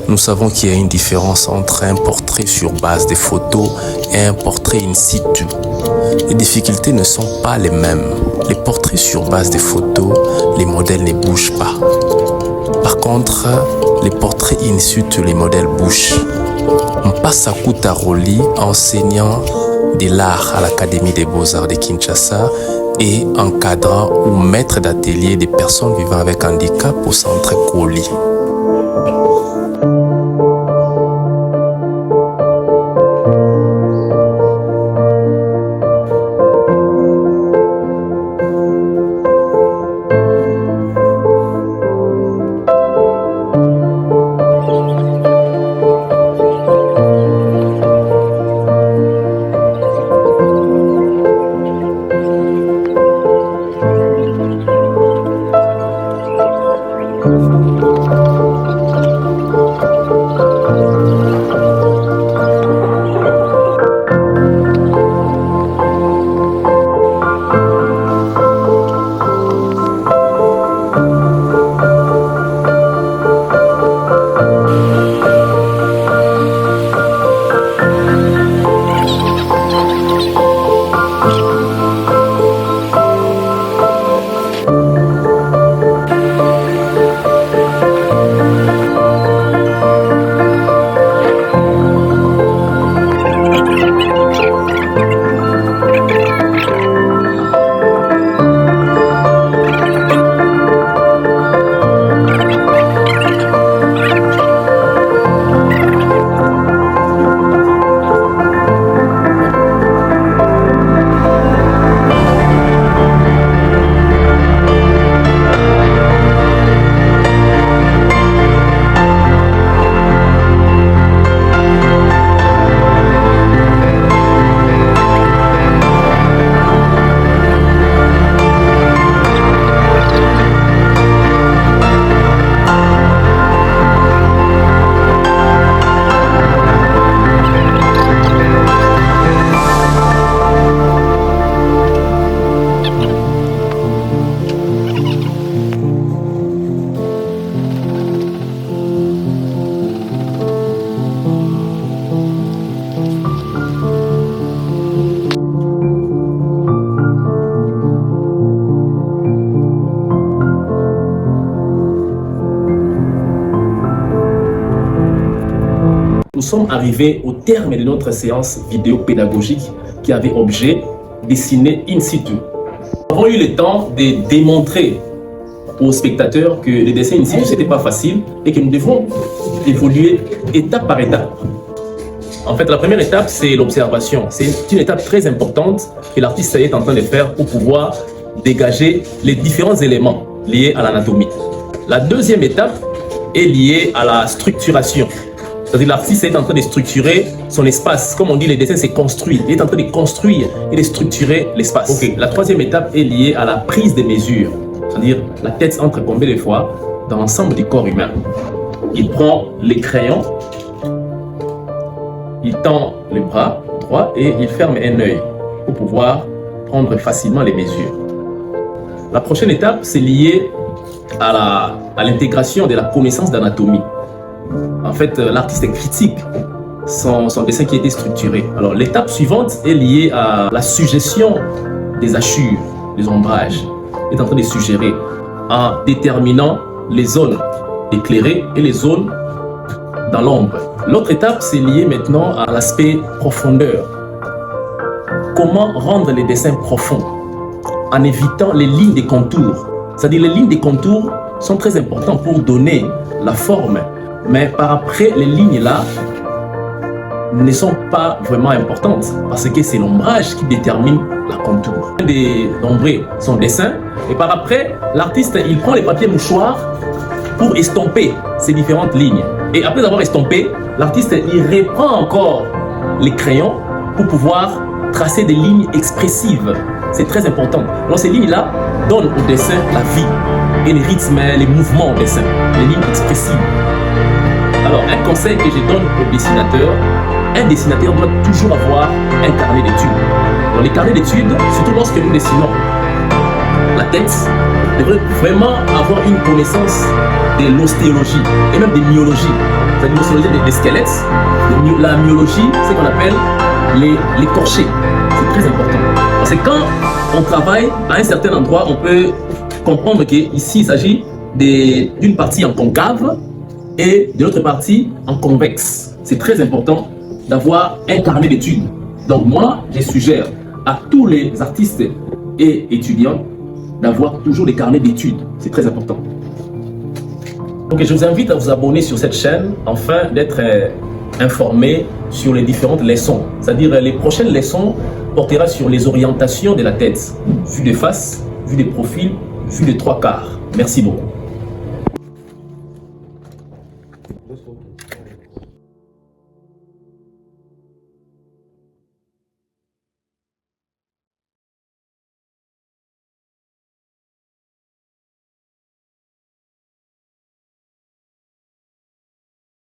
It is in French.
Nous savons qu'il y a une différence entre un portrait sur base des photos et un portrait in situ. Les difficultés ne sont pas les mêmes. Les portraits sur base des photos, les modèles ne bougent pas. Par contre, les portraits in situ, les modèles bougent. Mpassa Kutaroli, enseignant de l'art à l'Académie des Beaux-Arts de Kinshasa et encadrant ou maître d'atelier des personnes vivant avec handicap au centre Koli. Nous sommes arrivés au terme de notre séance vidéo pédagogique qui avait objet dessiner in situ. Nous avons eu le temps de démontrer aux spectateurs que les dessins in situ, ce n'était pas facile et que nous devons évoluer étape par étape. En fait, la première étape, c'est l'observation. C'est une étape très importante que l'artiste est en train de faire pour pouvoir dégager les différents éléments liés à l'anatomie. La deuxième étape est liée à la structuration. C'est-à-dire l'artiste est en train de structurer son espace. Comme on dit, les dessins, c'est construire. Il est en train de construire et de structurer l'espace. Okay. La troisième étape est liée à la prise des mesures. C'est-à-dire la tête entre combien de fois dans l'ensemble du corps humain. Il prend les crayons, il tend le bras droit et il ferme un œil pour pouvoir prendre facilement les mesures. La prochaine étape, c'est lié à l'intégration de la connaissance d'anatomie. En fait, l'artiste critique son dessin qui a été structuré. Alors, l'étape suivante est liée à la suggestion des hachures, des ombrages. Il est en train de suggérer en déterminant les zones éclairées et les zones dans l'ombre. L'autre étape, c'est lié maintenant à l'aspect profondeur. Comment rendre les dessins profonds en évitant les lignes de contours. C'est-à-dire les lignes de contours sont très importantes pour donner la forme. Mais par après, les lignes-là ne sont pas vraiment importantes parce que c'est l'ombrage qui détermine la contour. D'ombrer son dessin et par après, l'artiste il prend les papiers mouchoirs pour estomper ces différentes lignes. Et après avoir estompé, l'artiste il reprend encore les crayons pour pouvoir tracer des lignes expressives. C'est très important. Alors ces lignes-là donnent au dessin la vie et les rythmes, les mouvements au dessin, les lignes expressives. Alors, un conseil que je donne aux dessinateurs, un dessinateur doit toujours avoir un carnet d'études. Dans les carnets d'études, surtout lorsque nous dessinons la tête, devrait vraiment avoir une connaissance de l'ostéologie et même des myologies. C'est-à-dire l'ostéologie des squelettes, la myologie, c'est ce qu'on appelle les corchets. C'est très important. Parce que quand on travaille à un certain endroit, on peut comprendre qu'ici, il s'agit d'une partie en concave et de l'autre partie en convexe. C'est très important d'avoir un carnet d'études. Donc moi, je suggère à tous les artistes et étudiants d'avoir toujours des carnets d'études. C'est très important. Donc je vous invite à vous abonner sur cette chaîne afin d'être informé sur les différentes leçons. C'est-à-dire les prochaines leçons portera sur les orientations de la tête, vue de face, vue de profil, vue de trois quarts. Merci beaucoup.